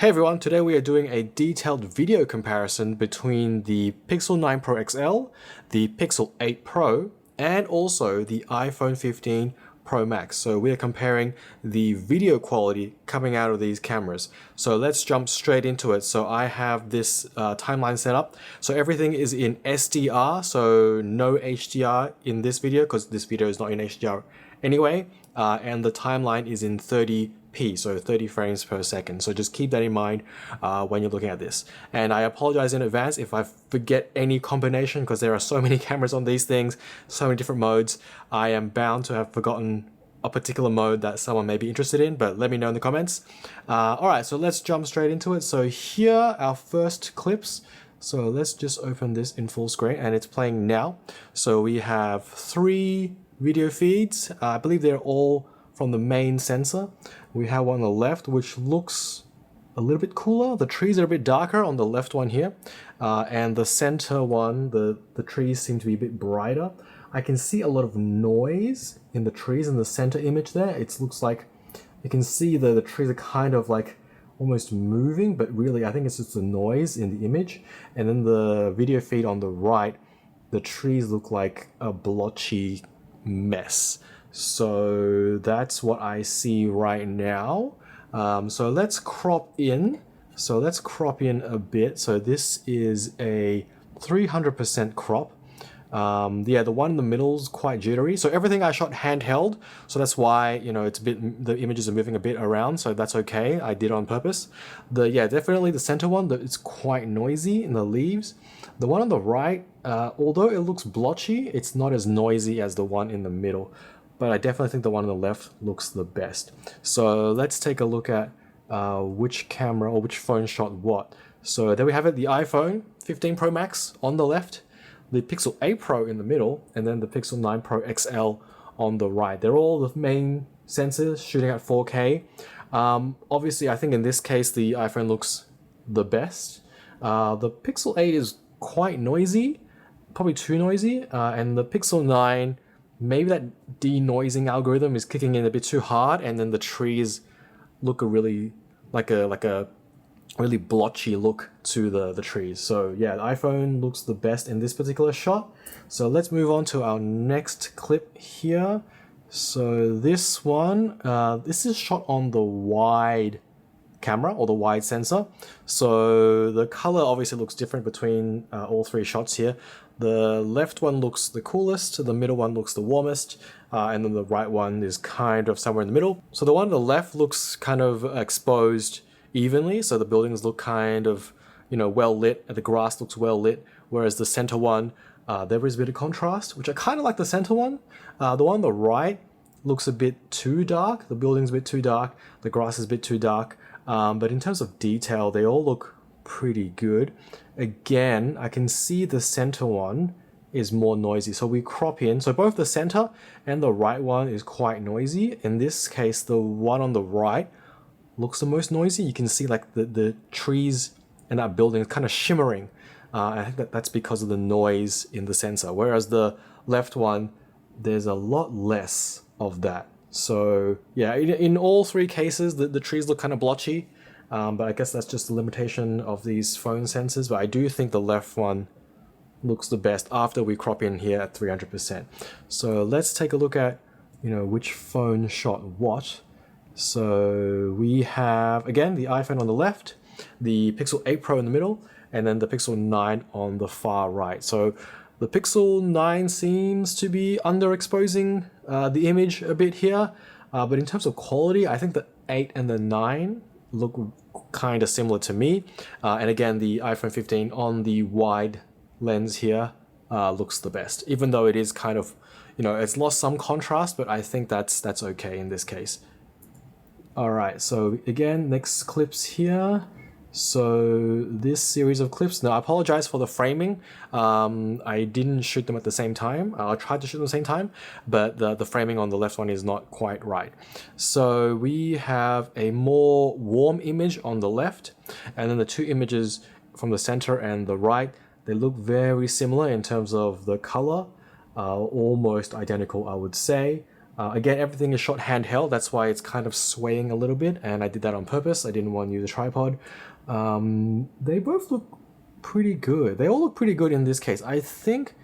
Hey everyone, today we are doing a detailed video comparison between the Pixel 9 Pro XL, the Pixel 8 Pro, and also the iPhone 15 Pro Max. So we are comparing the video quality coming out of these cameras. So let's jump straight into it. So I have this timeline set up. So everything is in SDR, so no HDR in this video because this video is not in HDR anyway. And the timeline is in 30p, so 30 frames per second. So just keep that in mind when you're looking at this. And I apologize in advance if I forget any combination because there are so many cameras on these things, so many different modes. I am bound to have forgotten a particular mode that someone may be interested in, but let me know in the comments. Alright, so let's jump straight into it. So here are our first clips. So let's just open this in full screen and it's playing now. So we have 3 video feeds. I believe they're all from the main sensor. We have one on the left which looks a little bit cooler. The trees are a bit darker on the left one here, and the center one, the trees seem to be a bit brighter. I can see a lot of noise in the trees in the center image there. It looks like you can see the trees are kind of like almost moving, but really I think it's just the noise in the image. And then the video feed on the right, the trees look like a blotchy mess. So that's what I see right now. So let's crop in. So let's crop in a bit. So this is a 300% crop. Yeah, the one in the middle is quite jittery. So everything I shot handheld. So that's why, you know, it's a bit, the images are moving a bit around. So that's okay. I did it on purpose. Yeah, definitely the center one, it's quite noisy in the leaves. The one on the right, although it looks blotchy, it's not as noisy as the one in the middle. But I definitely think the one on the left looks the best. So let's take a look at which camera or which phone shot what. So there we have it, the iPhone 15 Pro Max on the left, the Pixel 8 Pro in the middle, and then the Pixel 9 Pro XL on the right. They're all the main sensors shooting at 4K. Obviously, I think in this case, the iPhone looks the best. The Pixel 8 is quite noisy, probably too noisy, and the Pixel 9, maybe that denoising algorithm is kicking in a bit too hard, and then the trees look like a really blotchy look to the trees. So yeah, the iPhone looks the best in this particular shot. So let's move on to our next clip here. So this one, this is shot on the wide camera or the wide sensor. So the color obviously looks different between all 3 shots here. The left one looks the coolest, the middle one looks the warmest, and then the right one is kind of somewhere in the middle. So the one on the left looks kind of exposed evenly, so the buildings look kind of, you know, well lit, and the grass looks well lit, whereas the center one, there is a bit of contrast, which I kind of like the center one. The one on the right looks a bit too dark, the building's a bit too dark, the grass is a bit too dark, but in terms of detail, they all look pretty good. Again, I can see the center one is more noisy, so we crop in. So both the center and the right one is quite noisy. In this case, the one on the right looks the most noisy. You can see like the trees in that building is kind of shimmering. I think that's because of the noise in the sensor, whereas the left one, there's a lot less of that. So yeah, in all 3 cases, the trees look kind of blotchy. But I guess that's just the limitation of these phone sensors. But I do think the left one looks the best after we crop in here at 300%. So let's take a look at, you know, which phone shot what. So we have, again, the iPhone on the left, the Pixel 8 Pro in the middle, and then the Pixel 9 on the far right. So the Pixel 9 seems to be underexposing the image a bit here. But in terms of quality, I think the 8 and the 9 look kind of similar to me. And again, the iPhone 15 on the wide lens here looks the best, even though it is kind of, you know, it's lost some contrast, but I think that's okay in this case. All right, so again, next clips here. So this series of clips, now I apologize for the framing. I didn't shoot them at the same time. I tried to shoot them at the same time, but the framing on the left one is not quite right. So we have a more warm image on the left, and then the 2 images from the center and the right, they look very similar in terms of the color, almost identical, I would say. Again, everything is shot handheld. That's why it's kind of swaying a little bit, and I did that on purpose. I didn't want to use a tripod. They both look pretty good. They all look pretty good in this case. I think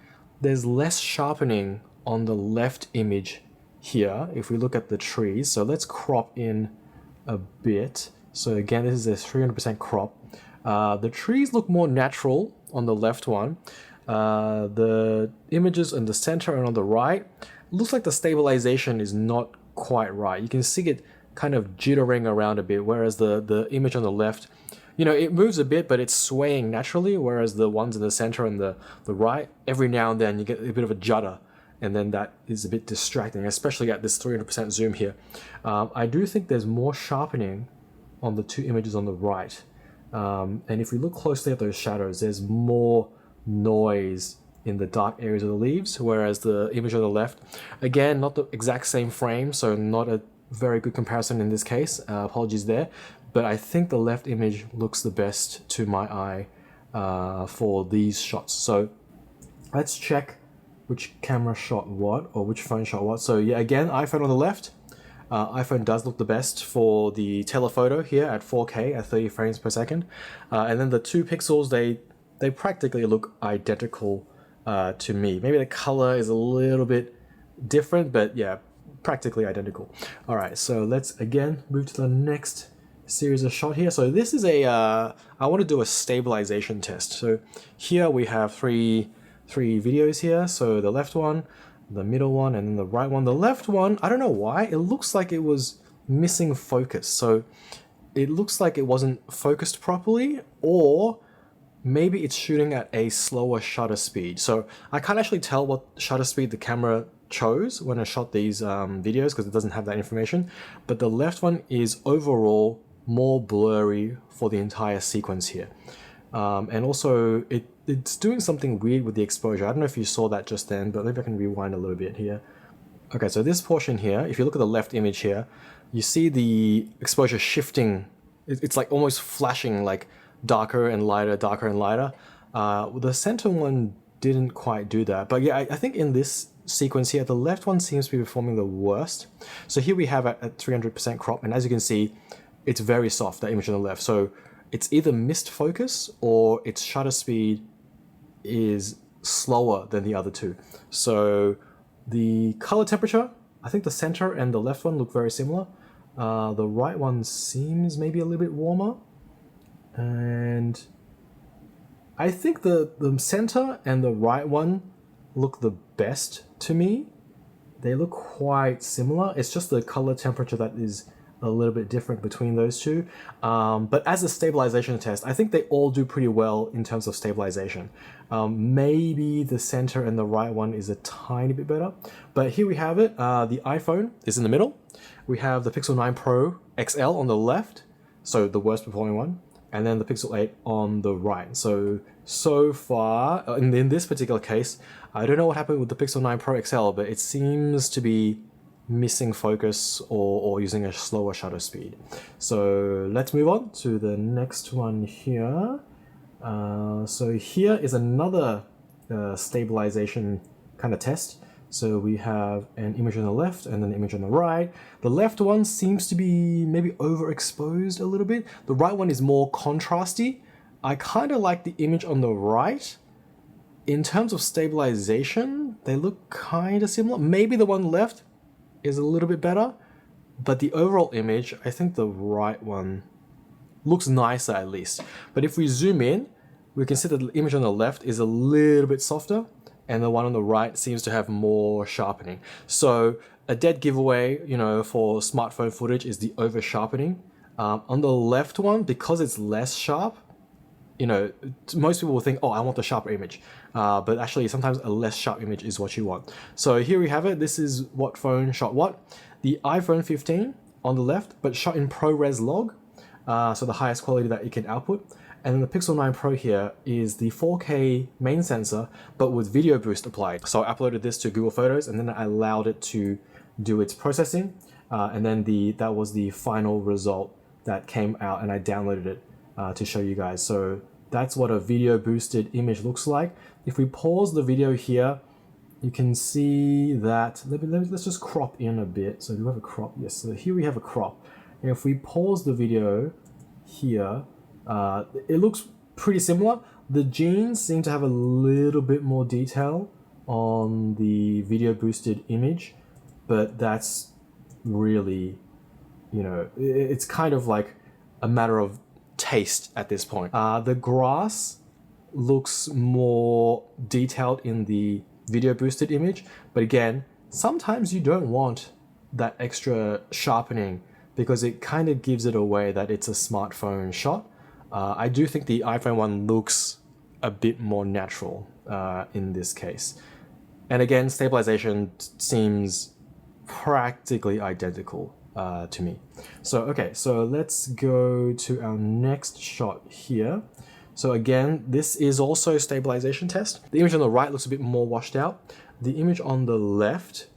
there's less sharpening on the left image here if we look at the trees. So let's crop in a bit. So again, this is a 300% crop. The trees look more natural on the left one. The images in the center and on the right, looks like the stabilization is not quite right. You can see it kind of jittering around a bit, whereas the image on the left, you know, it moves a bit, but it's swaying naturally, whereas the ones in the center and the right, every now and then you get a bit of a judder, and then that is a bit distracting, especially at this 300% zoom here. I do think there's more sharpening on the two images on the right. And if we look closely at those shadows, there's more noise in the dark areas of the leaves, whereas the image on the left, again, not the exact same frame, so not a very good comparison in this case. Apologies there. But I think the left image looks the best to my eye for these shots. So let's check which camera shot what, or which phone shot what. So yeah, again, iPhone on the left. iPhone does look the best for the telephoto here at 4K at 30 frames per second. And then the two pixels, they practically look identical to me. Maybe the color is a little bit different, but yeah, practically identical. All right, so let's again move to the next series of shot here. So this is I want to do a stabilization test. So here we have three videos here. So the left one, the middle one, and then the right one. The left one, I don't know why, it looks like it was missing focus. So it looks like it wasn't focused properly, or maybe it's shooting at a slower shutter speed. So I can't actually tell what shutter speed the camera chose when I shot these videos, because it doesn't have that information. But the left one is overall more blurry for the entire sequence here. And also it's doing something weird with the exposure. I don't know if you saw that just then, but maybe I can rewind a little bit here. Okay, so this portion here, if you look at the left image here, you see the exposure shifting. It's like almost flashing, like darker and lighter, darker and lighter. The center one didn't quite do that. But yeah, I think in this sequence here, the left one seems to be performing the worst. So here we have at 300% crop, and as you can see, it's very soft, that image on the left. So it's either missed focus or its shutter speed is slower than the other two. So the color temperature, I think the center and the left one look very similar. The right one seems maybe a little bit warmer. And I think the center and the right one look the best to me. They look quite similar. It's just the color temperature that is a little bit different between those two. But as a stabilization test, I think they all do pretty well in terms of stabilization. Maybe the center and the right one is a tiny bit better. But here we have it. The iPhone is in the middle. We have the Pixel 9 Pro XL on the left, so the worst performing one. And then the Pixel 8 on the right. So far, in this particular case, I don't know what happened with the Pixel 9 Pro XL, but it seems to be missing focus or using a slower shutter speed. So let's move on to the next one here. So here is another stabilization kind of test. So we have an image on the left and then an image on the right. The left one seems to be maybe overexposed a little bit. The right one is more contrasty. I kind of like the image on the right. In terms of stabilization, they look kind of similar. Maybe the one left is a little bit better, but the overall image, I think the right one looks nicer at least. But if we zoom in, we can see that the image on the left is a little bit softer, and the one on the right seems to have more sharpening. So a dead giveaway, you know, for smartphone footage is the over sharpening. On the left one, because it's less sharp, you know, most people will think, oh, I want the sharper image. But actually, sometimes a less sharp image is what you want. So here we have it. This is what phone shot what. The iPhone 15 on the left, but shot in ProRes Log. So the highest quality that it can output. And then the Pixel 9 Pro here is the 4K main sensor, but with video boost applied. So I uploaded this to Google Photos, and then I allowed it to do its processing. And then that was the final result that came out, and I downloaded it to show you guys. So that's what a video boosted image looks like. If we pause the video here, you can see that, let's just crop in a bit. So do we have a crop? Yes, so here we have a crop. And if we pause the video here, it looks pretty similar. The genes seem to have a little bit more detail on the video boosted image, but that's really, it's kind of like a matter of taste at this point. The grass looks more detailed in the video boosted image, but again, sometimes you don't want that extra sharpening because it kind of gives it away that it's a smartphone shot. I do think the iPhone one looks a bit more natural in this case. And again, stabilization seems practically identical to me. So, okay, so let's go to our next shot here. So again, this is also a stabilization test. The image on the right looks a bit more washed out. The image on the left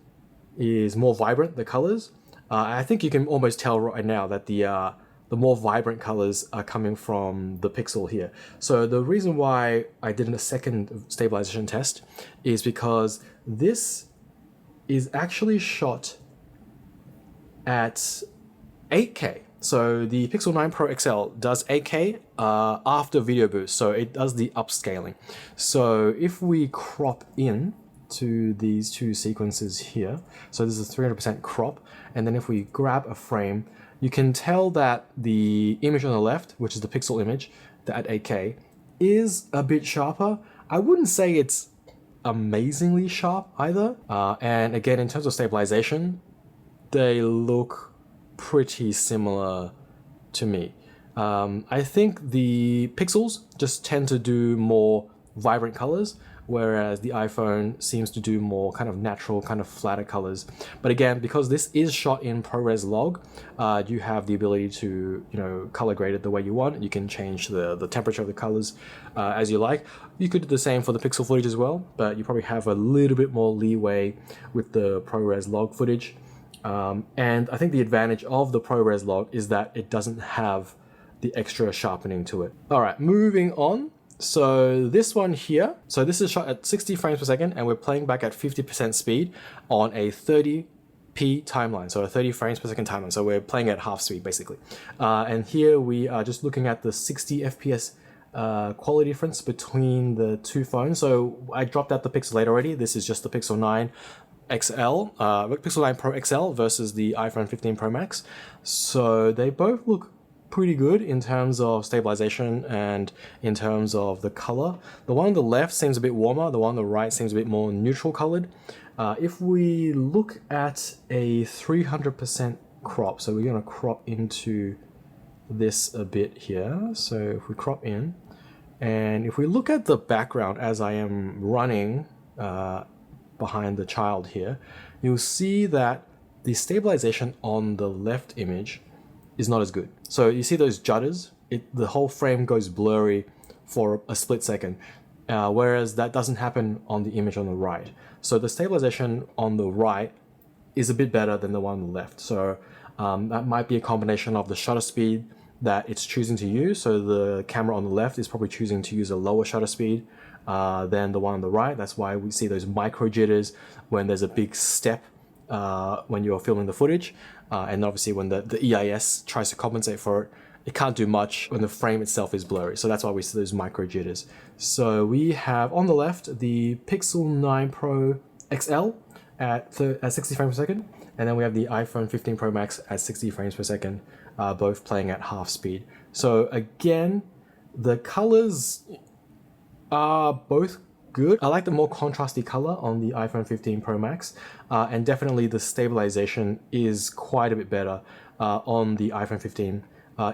is more vibrant, the colors. I think you can almost tell right now that the more vibrant colors are coming from the Pixel here. So the reason why I did a second stabilization test is because this is actually shot at 8K. So the Pixel 9 Pro XL does 8K after video boost, so it does the upscaling. So if we crop in to these two sequences here, so this is 300% crop, and then if we grab a frame, you can tell that the image on the left, which is the Pixel image at 8K, is a bit sharper. I wouldn't say it's amazingly sharp either. And again, in terms of stabilization, they look pretty similar to me. I think the Pixels just tend to do more vibrant colors, whereas the iPhone seems to do more kind of natural, kind of flatter colors. But again, because this is shot in ProRes Log, you have the ability to, color grade it the way you want. You can change the temperature of the colors as you like. You could do the same for the Pixel footage as well, but you probably have a little bit more leeway with the ProRes Log footage. And I think the advantage of the ProRes Log is that it doesn't have the extra sharpening to it. All right, moving on. So this one here, so this is shot at 60 frames per second and we're playing back at 50% speed on a 30p timeline, so a 30 frames per second timeline. So we're playing at half speed basically. And here we are just looking at the 60 FPS quality difference between the two phones. So I dropped out the Pixel 8 already. This is just the Pixel 9 XL, Pixel 9 Pro XL versus the iPhone 15 Pro Max. So they both look pretty good in terms of stabilization and in terms of the color. The one on the left seems a bit warmer. The one on the right seems a bit more neutral colored. If we look at a 300% crop, so we're going to crop into this a bit here. So if we crop in, and if we look at the background as I am running behind the child here, you'll see that the stabilization on the left image is not as good. So you see those jutters, the whole frame goes blurry for a split second, whereas that doesn't happen on the image on the right. So the stabilization on the right is a bit better than the one on the left. So that might be a combination of the shutter speed that it's choosing to use. So the camera on the left is probably choosing to use a lower shutter speed than the one on the right. That's why we see those micro jitters when there's a big step when you're filming the footage. And obviously when the EIS tries to compensate for it, it can't do much when the frame itself is blurry. So that's why we see those micro jitters. So we have on the left the Pixel 9 Pro XL at 60 frames per second. And then we have the iPhone 15 Pro Max at 60 frames per second, both playing at half speed. So again, the colors are both good. I like the more contrasty color on the iPhone 15 Pro Max, and definitely the stabilization is quite a bit better on the iPhone 15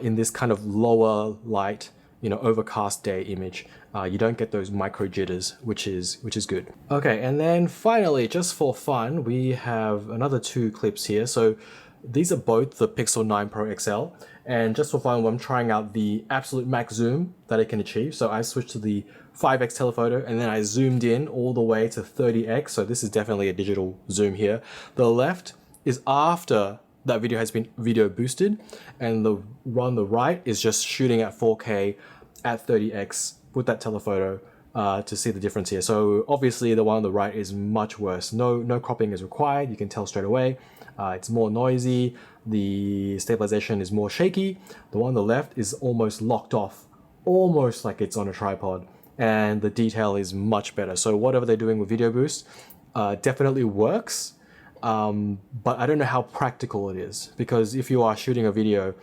in this kind of lower light, overcast day image. You don't get those micro jitters, which is good. Okay, and then finally, just for fun, we have another two clips here. So these are both the Pixel 9 Pro XL, and just for fun, I'm trying out the absolute max zoom that it can achieve. So I switched to the 5x telephoto and then I zoomed in all the way to 30x. So this is definitely a digital zoom here. The left is after that video has been video boosted, and the one on the right is just shooting at 4K at 30x with that telephoto to see the difference here. So obviously the one on the right is much worse. No cropping is required. You can tell straight away. It's more noisy. The stabilization is more shaky. The one on the left is almost locked off, almost like it's on a tripod, and the detail is much better. So whatever they're doing with Video Boost definitely works, but I don't know how practical it is, because if you are shooting a video,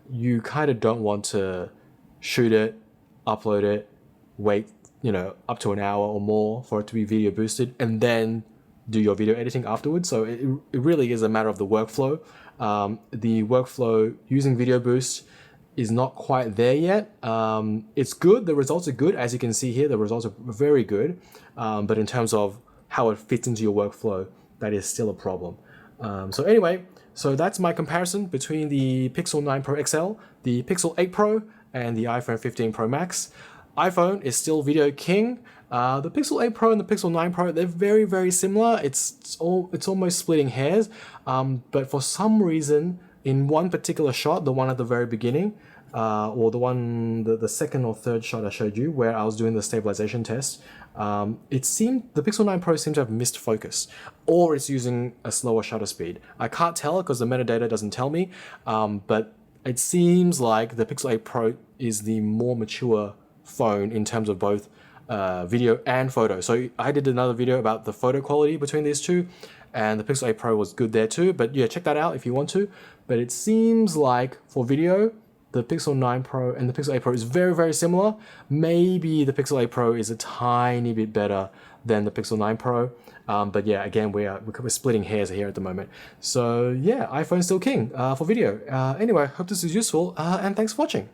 you kind of don't want to shoot it, upload it, wait, up to an hour or more for it to be video boosted, and then do your video editing afterwards. So it really is a matter of the workflow. The workflow using Video Boost is not quite there yet. It's good. The results are good. As you can see here, the results are very good. But in terms of how it fits into your workflow, that is still a problem. So anyway, so that's my comparison between the Pixel 9 Pro XL, the Pixel 8 Pro, and the iPhone 15 Pro Max. iPhone is still video king. The Pixel 8 Pro and the Pixel 9 Pro, they're very, very similar. It's almost splitting hairs. But for some reason, in one particular shot, the one at the very beginning, or the second or third shot I showed you, where I was doing the stabilization test, it seemed the Pixel 9 Pro seemed to have missed focus, or it's using a slower shutter speed. I can't tell because the metadata doesn't tell me, but it seems like the Pixel 8 Pro is the more mature phone in terms of both video and photo. So I did another video about the photo quality between these two, and the Pixel 8 Pro was good there too. But yeah, check that out if you want to. But it seems like for video, the Pixel 9 Pro and the Pixel 8 Pro is very, very similar. Maybe the Pixel 8 Pro is a tiny bit better than the Pixel 9 Pro. But yeah, again, we're splitting hairs here at the moment. So yeah, iPhone's still king for video. Anyway, hope this is useful, and thanks for watching.